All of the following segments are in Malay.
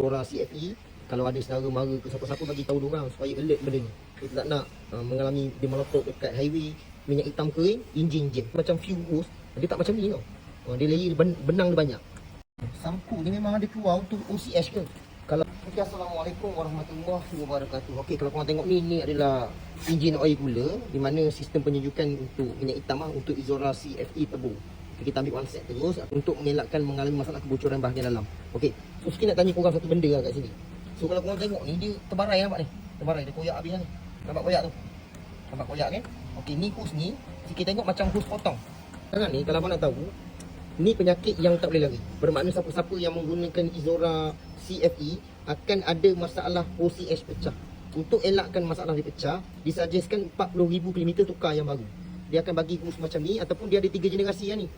Orang CFE, kalau ada saudara mara ke siapa-siapa bagi tahu diorang supaya alert benda ni. Kita tak nak mengalami dia meletup dekat highway, minyak hitam kering, enjin jam. Macam fuel hose, dia tak macam ni tau. Dia layer benang dia banyak. Sampu ni memang ada keluar untuk OCS ke? Kalau okay, Assalamualaikum warahmatullahi wabarakatuh. Okey, kalau korang tengok ni adalah enjin oil cooler di mana sistem penyejukan untuk minyak hitam untuk Izora CFE turbo. Okay, kita ambil one set terus untuk mengelakkan mengalami masalah kebocoran bahagian dalam. Okey. So sikit nak tanya korang satu benda kat sini. So kalau korang tengok ni dia terbarai nampak ni. Terbarai dia koyak habis ni. Nampak koyak tu? Nampak koyak kan? Okey, ni hose ni sikit tengok macam hose potong. Jangan ni kalau abang nak tahu ni penyakit yang tak boleh lari. Bermakna siapa-siapa yang menggunakan Izora CFE akan ada masalah OCS pecah. Untuk elakkan masalah dia pecah, disuggestkan 40,000 km tukar yang baru. Dia akan bagi hose macam ni ataupun dia ada 3 generasi yang ni.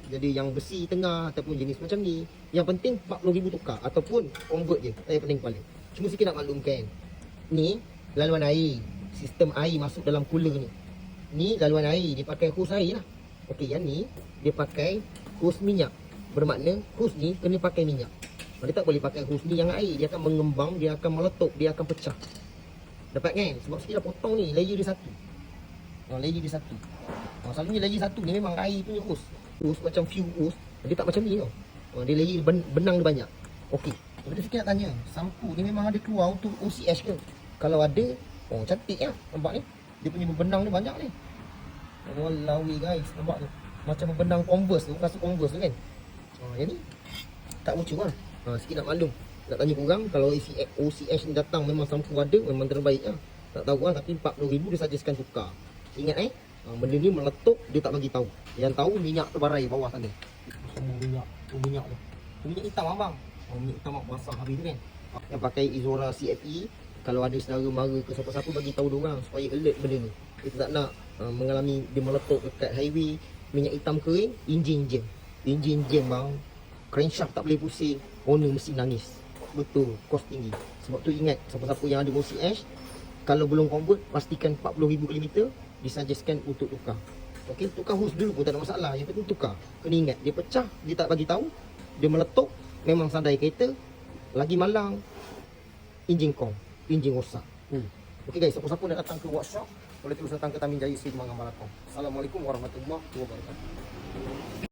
Jadi yang besi tengah ataupun jenis macam ni. Yang penting 40,000 tukar ataupun convert je. Saya penting kepala. Cuma sikit nak maklumkan. Ni laluan air. Sistem air masuk dalam cooler ni. Ni laluan air, dia pakai hose air lah. Okey, yang ni dia pakai hose minyak. Bermakna hose ni kena pakai minyak. Dia tak boleh pakai hose ni yang air. Dia akan mengembang, dia akan meletup, dia akan pecah. Dapat kan? Sebab sikit dah potong ni, layer dia satu. Layer dia satu. Selalunya layer satu ni memang air punya hose. Hose macam fuel hose, dia tak macam ni tau. Dia layer benang dia banyak. Okey, kita sikit nak tanya, sampu ni memang ada keluar untuk OCS ke? Kalau ada, cantik lah. Nampak ni? Dia punya benang dia banyak ni. Wallahi guys, nampak tu? Macam benang Converse tu, rasa Converse tu kan? Yang ni tak lucu lah. Sikit nak maklum. Nak tanya korang, kalau OCS ni datang memang sampu ada, memang terbaik lah. Tak tahu lah, tapi 40,000 dia suggestkan tukar. Ingat benda ni meletup, dia tak bagi tahu. Yang tahu minyak terbarai bawah sana. Semua minyak, minyak tu. Minyak hitam abang. Minyak hitam basah habis tu kan. Yang pakai Izora CFE, kalau ada saudara mara ke siapa-siapa bagi tahu diorang supaya alert benda ni. Kita tak nak mengalami dia meletup dekat highway, minyak hitam kering, enjin jam. Enjin jam bang. Crankshaft tak boleh pusing, owner mesti nangis. Betul, kos tinggi. Sebab tu ingat, siapa-siapa yang ada OCS, kalau belum convert, pastikan 40,000 km, disuggestkan untuk tukar. Okey, tukar hose dulu pun tak ada masalah. Yang penting tukar. Kena ingat, dia pecah, dia tak bagi tahu, dia meletup, memang sandai kereta, lagi malang, enjin kong, enjin rosak. Okey guys, siapa-siapa nak datang ke workshop, boleh terus datang ke Tamin Jaya Seri Mangan Malakong. Assalamualaikum warahmatullahi wabarakatuh.